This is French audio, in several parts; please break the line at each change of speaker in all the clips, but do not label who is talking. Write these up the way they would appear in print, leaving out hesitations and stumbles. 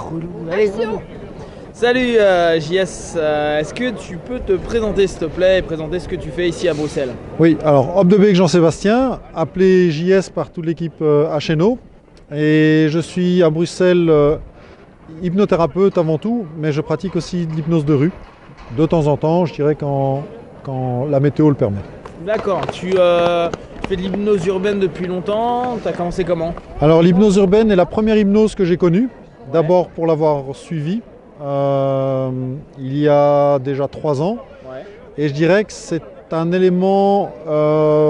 relou. Allez, relou. Salut JS, est-ce que tu peux te présenter s'il te plaît et présenter ce que tu fais ici à Bruxelles?
Oui, alors Hop de Beek Jean-Sébastien, appelé JS par toute l'équipe HNO. Et je suis à Bruxelles hypnothérapeute avant tout, mais je pratique aussi de l'hypnose de rue, de temps en temps, je dirais quand la météo le permet.
D'accord, tu fais de l'hypnose urbaine depuis longtemps, tu as commencé comment?
Alors l'hypnose urbaine est la première hypnose que j'ai connue, d'abord pour l'avoir suivie il y a déjà 3 ans.
Ouais.
Et je dirais que c'est un élément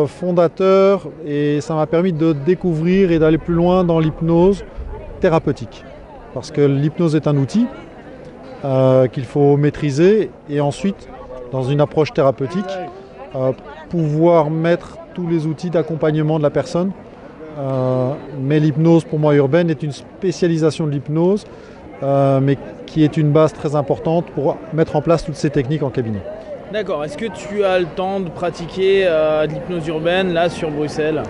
fondateur et ça m'a permis de découvrir et d'aller plus loin dans l'hypnose thérapeutique. Parce que l'hypnose est un outil qu'il faut maîtriser et ensuite, dans une approche thérapeutique, pouvoir mettre tous les outils d'accompagnement de la personne. Mais l'hypnose, pour moi, urbaine est une spécialisation de l'hypnose, mais qui est une base très importante pour mettre en place toutes ces techniques en cabinet.
D'accord, est-ce que tu as le temps de pratiquer de l'hypnose urbaine là sur Bruxelles?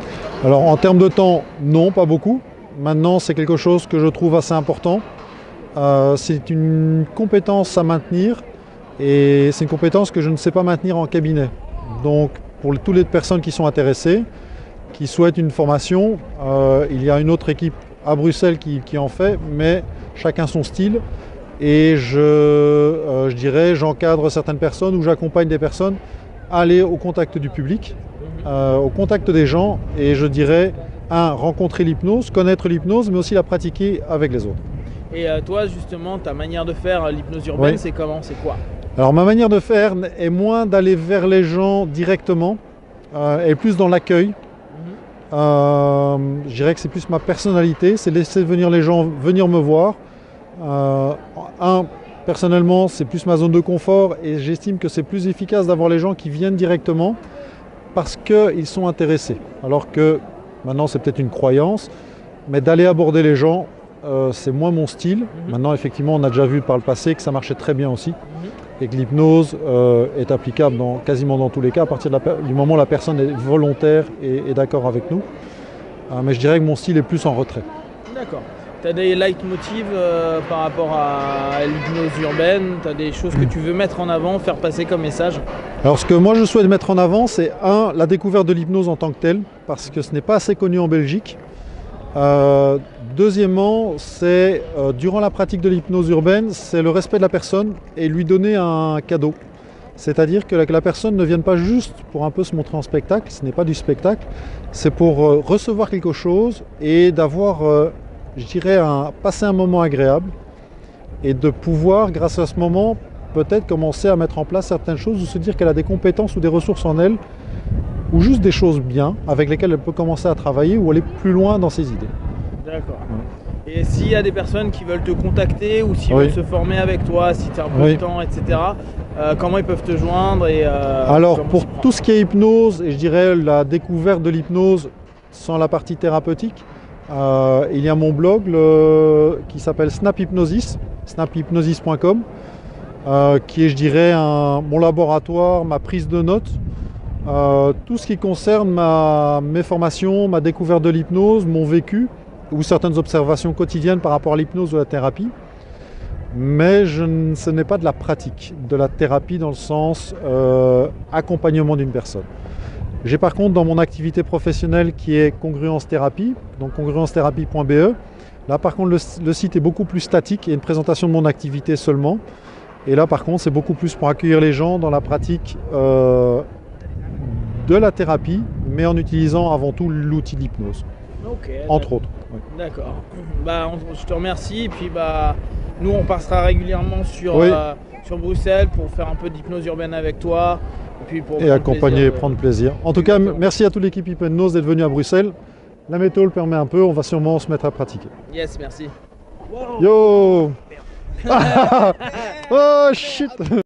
Alors en termes de temps, non, pas beaucoup. Maintenant, c'est quelque chose que je trouve assez important. C'est une compétence à maintenir et c'est une compétence que je ne sais pas maintenir en cabinet. Donc pour toutes les personnes qui sont intéressées, qui souhaitent une formation, il y a une autre équipe à Bruxelles qui en fait, mais chacun son style. Et je dirais, j'encadre certaines personnes ou j'accompagne des personnes à aller au contact du public, au contact des gens, et je dirais, rencontrer l'hypnose, connaître l'hypnose, mais aussi la pratiquer avec les autres.
Et toi justement, ta manière de faire l'hypnose urbaine,
Oui.
c'est comment? C'est quoi?
Alors ma manière de faire est moins d'aller vers les gens directement, et plus dans l'accueil. Je dirais que c'est plus ma personnalité, c'est laisser venir les gens venir me voir. Personnellement, c'est plus ma zone de confort et j'estime que c'est plus efficace d'avoir les gens qui viennent directement parce qu'ils sont intéressés. Alors que maintenant, c'est peut-être une croyance, mais d'aller aborder les gens, c'est moins mon style. Maintenant, effectivement, on a déjà vu par le passé que ça marchait très bien aussi et que l'hypnose est applicable quasiment dans tous les cas à partir du moment où la personne est volontaire et d'accord avec nous. Mais je dirais que mon style est plus en retrait.
D'accord. Tu as des leitmotivs par rapport à l'hypnose urbaine? Tu as des choses que tu veux mettre en avant, faire passer comme message?
Alors ce que moi je souhaite mettre en avant, c'est la découverte de l'hypnose en tant que telle, parce que ce n'est pas assez connu en Belgique. Deuxièmement, c'est durant la pratique de l'hypnose urbaine, c'est le respect de la personne et lui donner un cadeau. C'est-à-dire que la personne ne vienne pas juste pour un peu se montrer en spectacle, ce n'est pas du spectacle, c'est pour recevoir quelque chose et d'avoir, je dirais, passer un moment agréable et de pouvoir, grâce à ce moment, peut-être commencer à mettre en place certaines choses ou se dire qu'elle a des compétences ou des ressources en elle ou juste des choses bien avec lesquelles elle peut commencer à travailler ou aller plus loin dans ses idées.
D'accord. Et s'il y a des personnes qui veulent te contacter ou s'ils veulent se former avec toi, si tu as un peu de temps, etc., comment ils peuvent te joindre
Alors pour tout ce qui est hypnose, et je dirais la découverte de l'hypnose sans la partie thérapeutique, il y a mon blog qui s'appelle Snap Hypnosis, snaphypnosis.com, qui est, je dirais, mon laboratoire, ma prise de notes, tout ce qui concerne mes formations, ma découverte de l'hypnose, mon vécu, ou certaines observations quotidiennes par rapport à l'hypnose ou à la thérapie. Mais ce n'est pas de la pratique, de la thérapie dans le sens accompagnement d'une personne. J'ai par contre dans mon activité professionnelle qui est Congruence Thérapie, donc congruencethérapie.be. Là par contre le site est beaucoup plus statique et une présentation de mon activité seulement. Et là par contre c'est beaucoup plus pour accueillir les gens dans la pratique de la thérapie, mais en utilisant avant tout l'outil d'hypnose.
Okay,
entre autres.
Oui. D'accord. Je te remercie. Et puis nous on passera régulièrement sur Bruxelles pour faire un peu d'hypnose urbaine avec toi.
Et accompagner et prendre plaisir. En tout cas, merci à toute l'équipe Hypnose d'être venue à Bruxelles. La météo le permet un peu, on va sûrement se mettre à pratiquer.
Yes, merci.
Yo. Oh shit.